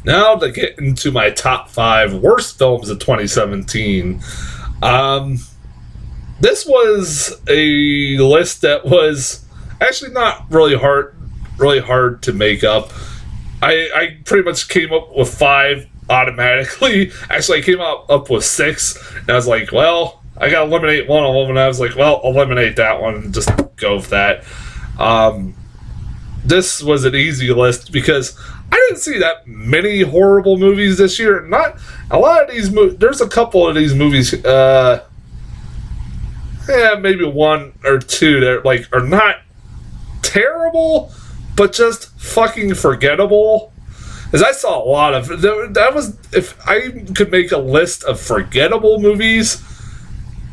Now to get into my top 5 worst films of 2017. This was a list that was actually not really hard to make up. I pretty much came up with 5 automatically. Actually, I came up with 6, and I was like, well, I gotta eliminate one of them, and I was like, well, eliminate that one and just go with that. This was an easy list because I didn't see that many horrible movies this year. Not a lot of these movies. There's a couple of these movies. Maybe 1 or 2 that are not terrible, but just fucking forgettable. As I saw a lot of that was, if I could make a list of forgettable movies,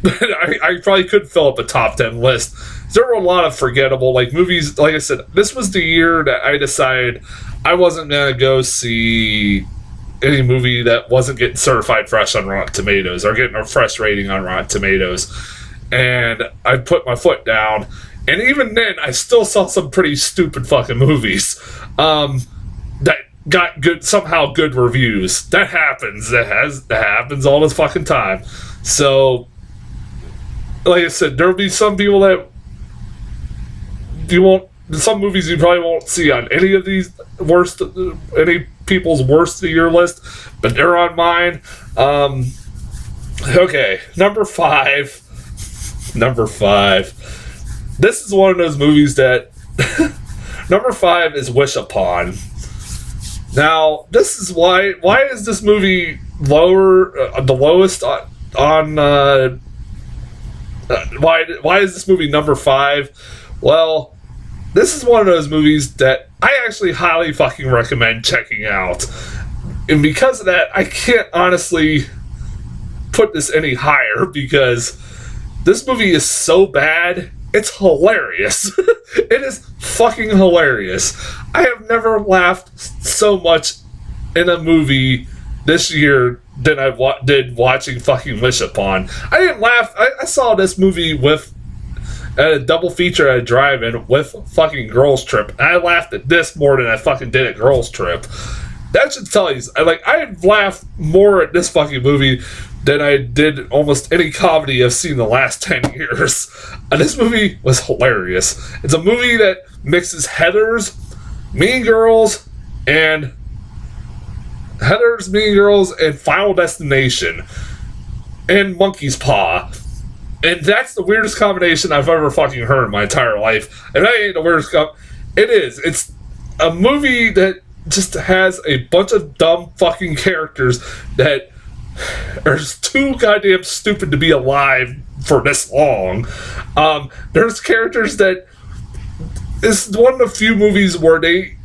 I probably could fill up a top 10 list. There were a lot of forgettable movies. Like I said, this was the year that I decided I wasn't gonna go see any movie that wasn't getting certified fresh on Rotten Tomatoes or getting a fresh rating on Rotten Tomatoes. And I put my foot down. And even then, I still saw some pretty stupid fucking movies that got somehow good reviews. That happens. That happens all this fucking time. So, like I said, there'll be some people that some movies you probably won't see on any of these any people's worst of the year list, but they're on mine. Okay, number 5. This is one of those movies that number 5 is Wish Upon. Now, this is why is this movie lower, the lowest on why is this movie number 5? Well, this is one of those movies that I actually highly fucking recommend checking out. And because of that, I can't honestly put this any higher because this movie is so bad, it's hilarious. It is fucking hilarious. I have never laughed so much in a movie this year than I did watching fucking Wish Upon. I didn't laugh. I saw this movie at a double feature at a drive-in with fucking Girls Trip. And I laughed at this more than I fucking did at Girls Trip. That should tell you. I've laughed more at this fucking movie than I did almost any comedy I've seen in the last 10 years. And this movie was hilarious. It's a movie that mixes Heathers, Mean Girls, and Final Destination, and Monkey's Paw. And that's the weirdest combination I've ever fucking heard in my entire life. And that ain't the weirdest it is. It's a movie that just has a bunch of dumb fucking characters that are too goddamn stupid to be alive for this long. There's characters that it's one of the few movies where the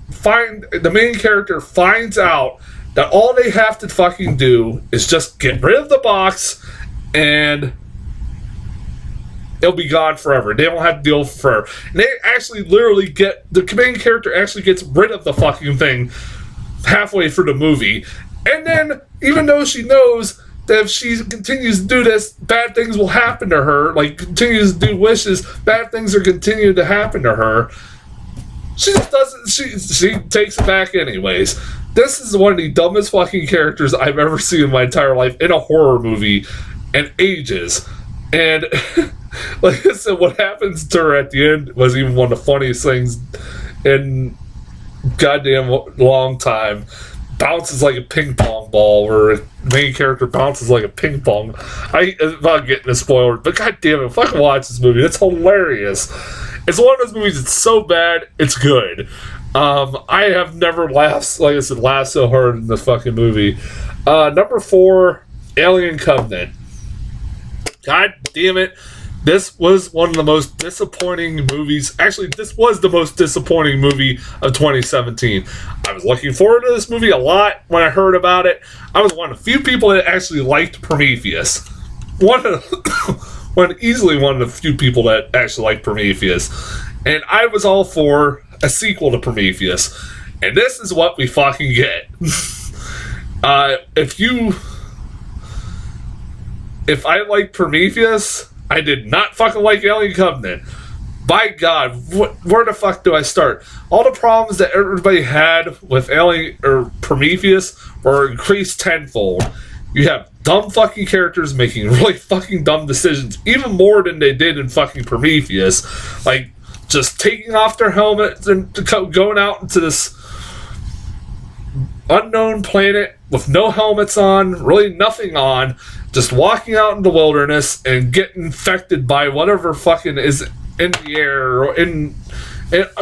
main character finds out that all they have to fucking do is just get rid of the box and it'll be gone forever. They don't have to deal with it forever. And they actually literally the main character actually gets rid of the fucking thing halfway through the movie. And then, even though she knows that if she continues to do this, bad things will happen to her, continues to do wishes, bad things are continuing to happen to her, she just doesn't, she takes it back anyways. This is one of the dumbest fucking characters I've ever seen in my entire life in a horror movie in ages. And like I said, what happens to her at the end was even one of the funniest things in goddamn long time. Bounces like a ping pong ball, where the main character bounces like a ping pong. I'm not getting a spoiler, but goddamn it, fucking watch this movie. It's hilarious. It's one of those movies that's so bad, it's good. I have never laughed so hard in the fucking movie. Number 4, Alien Covenant. God damn it. This was one of the most disappointing movies. Actually, this was the most disappointing movie of 2017. I was looking forward to this movie a lot when I heard about it. I was one of the few people that actually liked Prometheus. Easily one of the few people that actually liked Prometheus. And I was all for a sequel to Prometheus. And this is what we fucking get. If I like Prometheus, I did not fucking like Alien Covenant. my God, where the fuck do I start? All the problems that everybody had with Alien or Prometheus were increased tenfold. You have dumb fucking characters making really fucking dumb decisions, even more than they did in fucking Prometheus. Like, just taking off their helmets and going out into this unknown planet with no helmets on, really nothing on, just walking out in the wilderness and getting infected by whatever fucking is in the air or in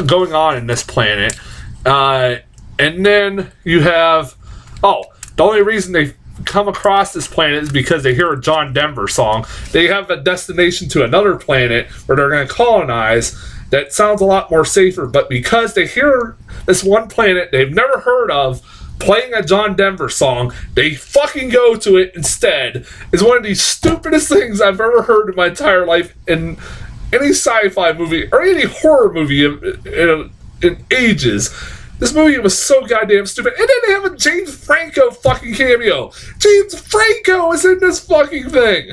going on in this planet. And then you have, the only reason they come across this planet is because they hear a John Denver song. They have a destination to another planet where they're going to colonize that sounds a lot more safer, but because they hear this one planet they've never heard of playing a John Denver song, they fucking go to it instead. It's one of the stupidest things I've ever heard in my entire life in any sci-fi movie or any horror movie in ages. This movie was so goddamn stupid. And then they have a James Franco fucking cameo. James Franco is in this fucking thing.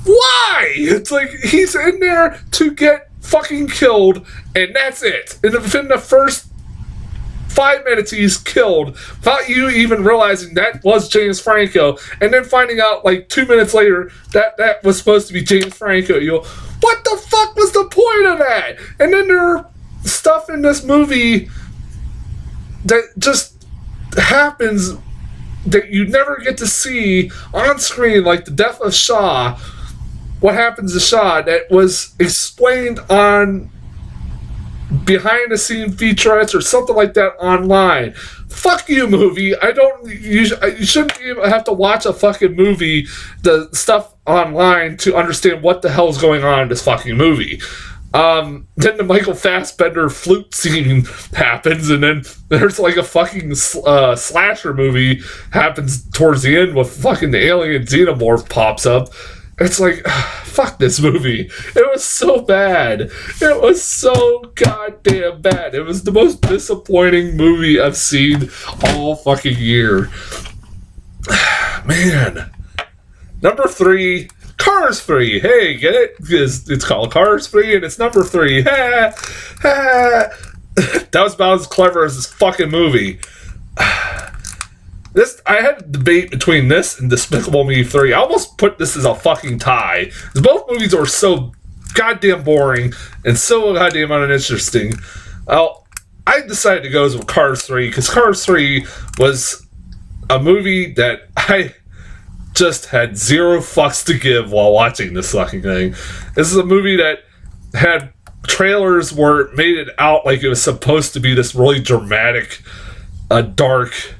Why? It's like he's in there to get fucking killed, and that's it. And within the first 5 minutes, he's killed without you even realizing that was James Franco, and then finding out like 2 minutes later that was supposed to be James Franco. You go, what the fuck was the point of that? And then there are stuff in this movie that just happens that you never get to see on screen, like the death of Shaw. What happens to Shaw that was explained on behind the scene featurettes or something like that online. Fuck you, movie. You shouldn't even have to watch a fucking movie, the stuff online, to understand what the hell's going on in this fucking movie. Then the Michael Fassbender flute scene happens, and then there's like a fucking slasher movie happens towards the end with fucking the alien xenomorph pops up. It's like, fuck this movie. It was so bad. It was so goddamn bad. It was the most disappointing movie I've seen all fucking year. Man. Number 3, Cars 3. Hey, get it? It's called Cars 3 and it's number 3. That was about as clever as this fucking movie. I had a debate between this and Despicable Me 3. I almost put this as a fucking tie. Both movies are so goddamn boring and so goddamn uninteresting. Well, I decided to go with Cars 3 because Cars 3 was a movie that I just had zero fucks to give while watching this fucking thing. This is a movie that had trailers where it made it out like it was supposed to be this really dramatic, dark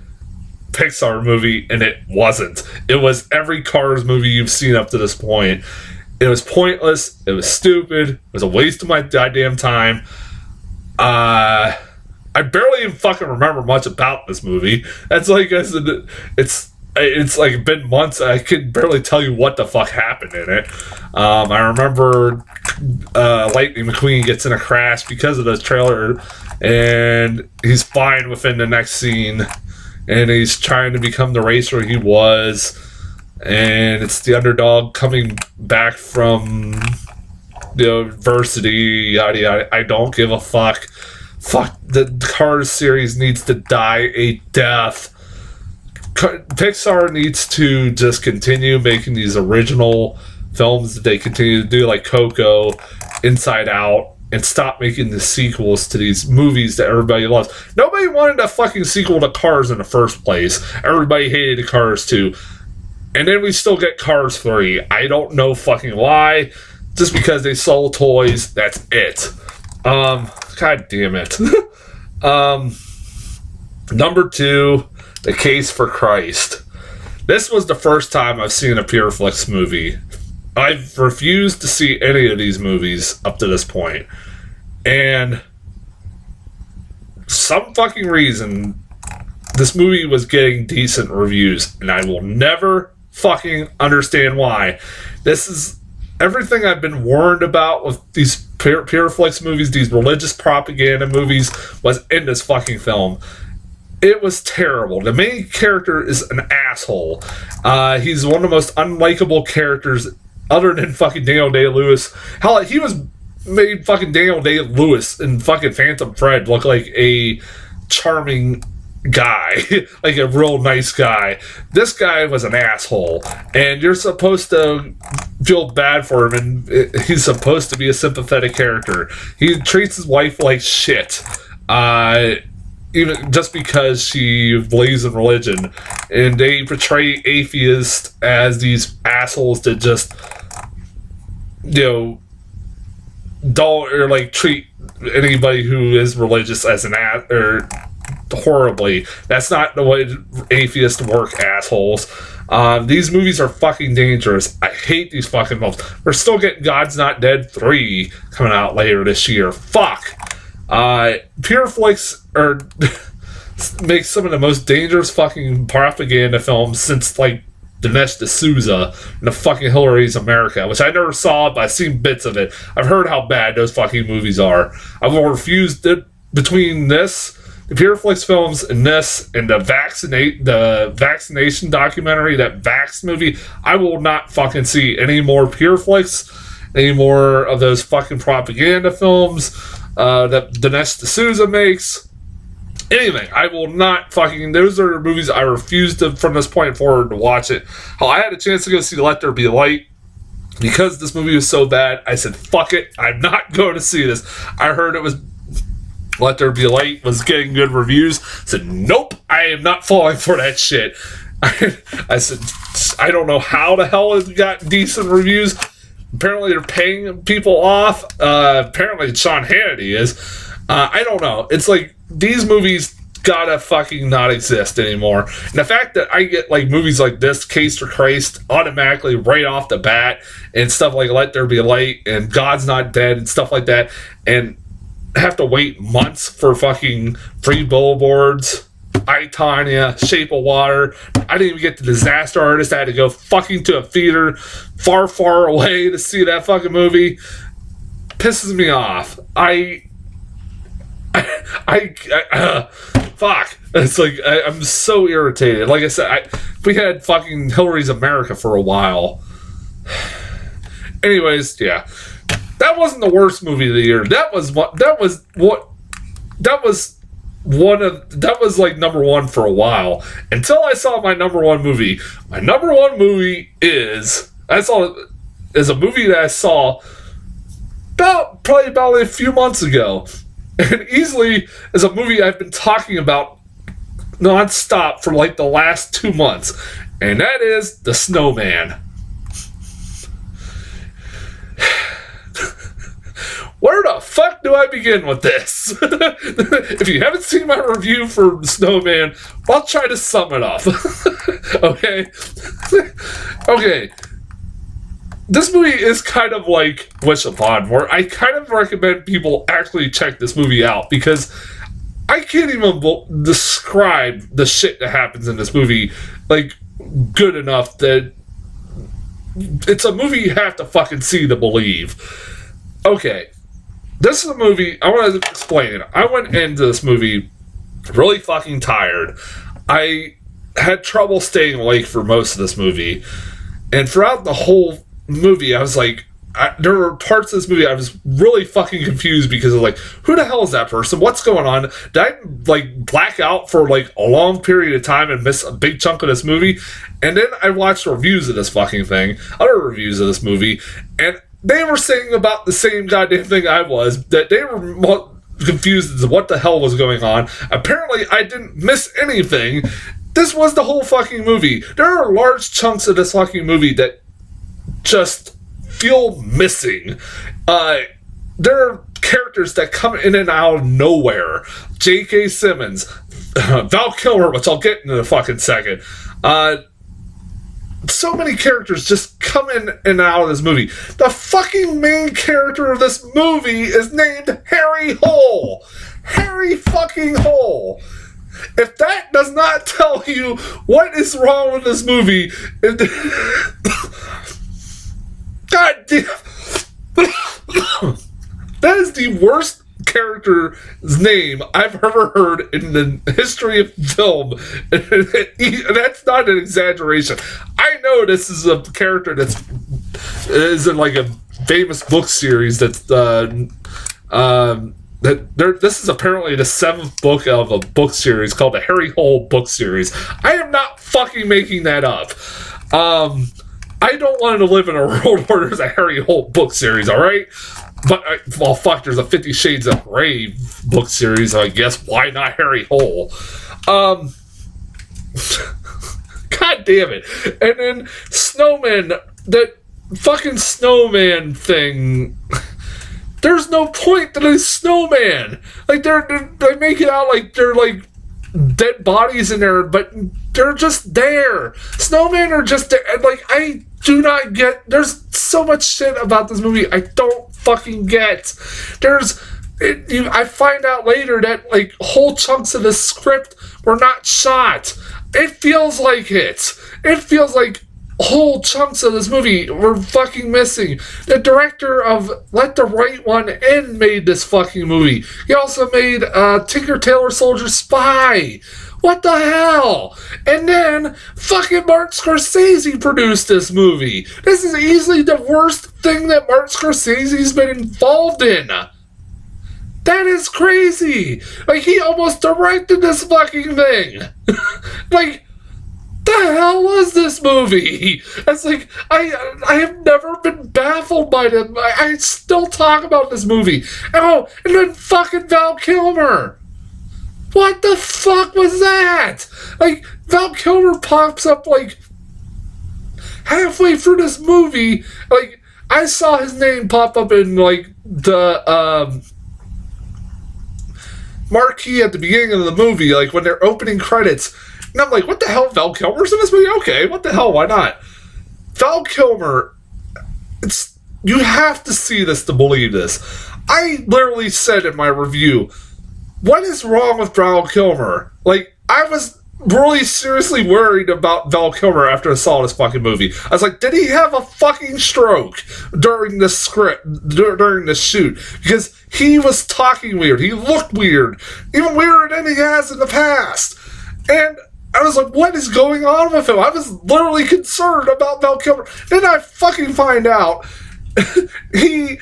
Pixar movie, and it wasn't. It was every Cars movie you've seen up to this point. It was pointless. It was stupid. It was a waste of my goddamn time. I barely even fucking remember much about this movie. That's like it's like been months. I can barely tell you what the fuck happened in it. I remember Lightning McQueen gets in a crash because of the trailer, and he's fine within the next scene. And he's trying to become the racer he was. And it's the underdog coming back from the adversity, yada yada. I don't give a fuck. Fuck, the Cars series needs to die a death. Pixar needs to just continue making these original films that they continue to do, like Coco, Inside Out, and stop making the sequels to these movies that everybody loves. Nobody wanted a fucking sequel to Cars in the first place. Everybody hated Cars 2. And then we still get Cars 3. I don't know fucking why. Just because they sold toys, that's it. God damn it. Number 2, The Case for Christ. This was the first time I've seen a Pureflix movie. I've refused to see any of these movies up to this point. And some fucking reason, this movie was getting decent reviews, and I will never fucking understand why. This is everything I've been warned about with these Pureflix movies, these religious propaganda movies, was in this fucking film. It was terrible. The main character is an asshole. He's one of the most unlikable characters other than fucking Daniel Day-Lewis. Hell, he was made fucking Daniel Day-Lewis and fucking Phantom Thread look like a charming guy, like a real nice guy. This guy was an asshole, and you're supposed to feel bad for him, and he's supposed to be a sympathetic character. He treats his wife like shit, even just because she believes in religion, and they portray atheists as these assholes that just, you know, don't, or like treat anybody who is religious as an or horribly. That's not the way atheists work, assholes. These movies are fucking dangerous. I hate these fucking films. We're still getting God's Not Dead 3 coming out later this year. Fuck. Pure Flicks are make some of the most dangerous fucking propaganda films since like Dinesh D'Souza and the fucking Hillary's America, which I never saw, but I've seen bits of it. I've heard how bad those fucking movies are. I will refuse it between this, the Pure Flicks films, and this, and the vaccination documentary, that Vax movie. I will not fucking see any more Pure Flicks, any more of those fucking propaganda films that Dinesh D'Souza makes. Anything. I will not fucking... Those are movies I refuse to, from this point forward, to watch it. Hell, I had a chance to go see Let There Be Light. Because this movie was so bad, I said, fuck it, I'm not going to see this. I heard it was... Let There Be Light was getting good reviews. I said, nope, I am not falling for that shit. I said, I don't know how the hell it got decent reviews. Apparently they're paying people off. Apparently Sean Hannity is. I don't know. It's like, these movies gotta fucking not exist anymore. And the fact that I get like movies like this, Case for Christ, automatically right off the bat, and stuff like Let There Be Light and God's Not Dead and stuff like that, and have to wait months for fucking Free Billboards, I, Tonya, Shape of Water. I didn't even get the Disaster Artist. I had to go fucking to a theater far, far away to see that fucking movie. Pisses me off. Fuck. It's like, I'm so irritated. Like I said, we had fucking Hillary's America for a while. Anyways, yeah. That wasn't the worst movie of the year. That was like number one for a while. Until I saw my number one movie. My number one movie is a movie that I saw probably about a few months ago. And easily is a movie I've been talking about nonstop for like the last 2 months. And that is The Snowman. Where the fuck do I begin with this? If you haven't seen my review for Snowman, I'll try to sum it up. Okay? Okay. This movie is kind of like Wish Upon, where I kind of recommend people actually check this movie out, because I can't even describe the shit that happens in this movie, like, good enough that it's a movie you have to fucking see to believe. Okay. This is a movie, I want to explain it. I went into this movie really fucking tired. I had trouble staying awake for most of this movie. And throughout the whole movie, I was like, there were parts of this movie I was really fucking confused, because of like, who the hell is that person? What's going on? Did I like black out for like a long period of time and miss a big chunk of this movie? And then I watched reviews of this fucking thing, other reviews of this movie, and they were saying about the same goddamn thing I was, that they were confused as to what the hell was going on. Apparently, I didn't miss anything. This was the whole fucking movie. There are large chunks of this fucking movie that just feel missing. There are characters that come in and out of nowhere. J.K. Simmons, Val Kilmer, which I'll get in a fucking second. So many characters just come in and out of this movie. The fucking main character of this movie is named Harry Hole. Harry fucking Hole. If that does not tell you what is wrong with this movie, God damn. That is the worst character's name I've ever heard in the history of film. And that's not an exaggeration. I know this is a character is in like a famous book series that's this is apparently the 7th book of a book series called the Harry Hole book series. I am not fucking making that up. I don't want to live in a world where there's a Harry Hole book series, alright? But, well, fuck, there's a 50 Shades of Grey book series, I guess. Why not Harry Hole? God damn it. And then Snowman, that fucking Snowman thing... There's no point to this Snowman. Like, they make it out like they're, like, dead bodies in there, but they're just there. Snowmen are just there. Like, I do not get... There's so much shit about this movie I don't fucking get. I find out later that, like, whole chunks of the script were not shot. It feels like it. It feels like whole chunks of this movie were fucking missing. The director of Let the Right One In made this fucking movie. He also made Tinker Tailor Soldier Spy. What the hell? And then fucking Martin Scorsese produced this movie. This is easily the worst thing that Martin Scorsese's been involved in. That is crazy. Like, he almost directed this fucking thing. Like, the hell was this movie? It's like, I have never been baffled by them. I still talk about this movie. Oh, and then fucking Val Kilmer. What the fuck was that? Like, Val Kilmer pops up, like, halfway through this movie. Like, I saw his name pop up in, like, the, marquee at the beginning of the movie, like, when they're opening credits. And I'm like, what the hell? Val Kilmer's in this movie? Okay, what the hell? Why not? Val Kilmer, you have to see this to believe this. I literally said in my review, what is wrong with Val Kilmer? Like, I was really seriously worried about Val Kilmer after I saw this fucking movie. I was like, did he have a fucking stroke during the during the shoot? Because he was talking weird. He looked weird. Even weirder than he has in the past. And I was like, what is going on with him? I was literally concerned about Val Kilmer. Then I fucking find out he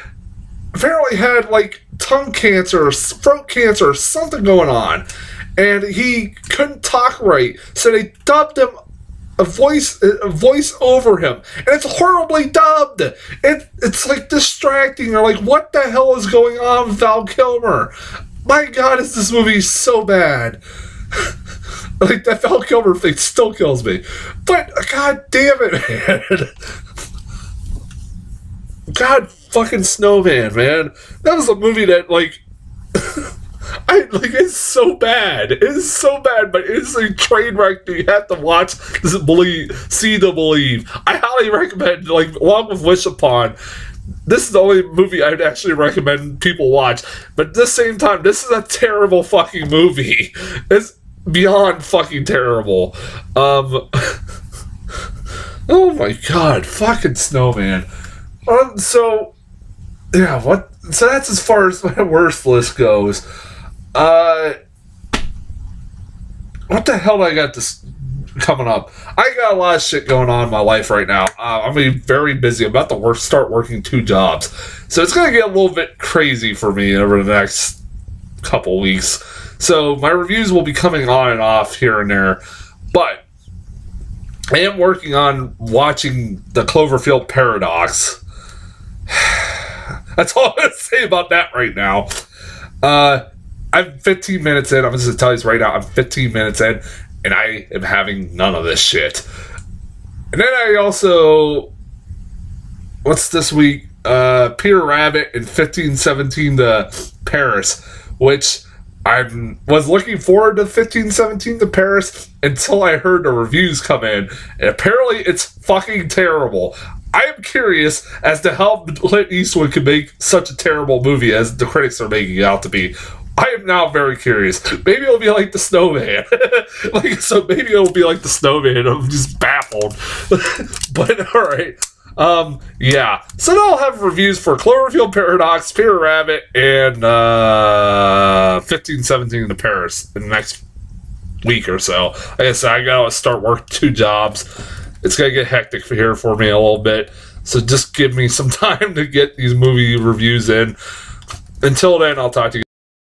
apparently had, like, tongue cancer or throat cancer or something going on. And he couldn't talk right. So they dubbed him a voice over him. And it's horribly dubbed. It's like distracting. Or like, what the hell is going on with Val Kilmer? My God, is this movie so bad. Like, that Val Kilmer thing still kills me. But, God damn it, man. God fucking Snowman, man. That was a movie that, like... it's so bad. It is so bad, but it's a train wreck that you have to watch to see to believe. I highly recommend, like, along with Wish Upon, this is the only movie I'd actually recommend people watch. But at the same time, this is a terrible fucking movie. It's beyond fucking terrible. Oh my God, fucking Snowman. So that's as far as my worst list goes. What the hell do I got this coming up? I got a lot of shit going on in my life right now. I'm going to be very busy. I'm about to start working 2 jobs. So it's going to get a little bit crazy for me over the next couple weeks. So my reviews will be coming on and off here and there. But I am working on watching the Cloverfield Paradox. That's all I'm going to say about that right now. I'm 15 minutes in. I'm just going to tell you this right now. I'm 15 minutes in, and I am having none of this shit. And then I also... What's this week? Peter Rabbit and 1517 to Paris, which I was looking forward to 1517 to Paris until I heard the reviews come in. And apparently it's fucking terrible. I am curious as to how Clint Eastwood could make such a terrible movie as the critics are making it out to be. I am now very curious. Maybe it'll be like the Snowman. Maybe it'll be like the Snowman. I'm just baffled. But alright. Yeah. So then I'll have reviews for Cloverfield Paradox, Peter Rabbit, and 1517 to Paris in the next week or so. Like I said, I gotta start working 2 jobs. It's gonna get hectic here for me a little bit. So just give me some time to get these movie reviews in. Until then, I'll talk to you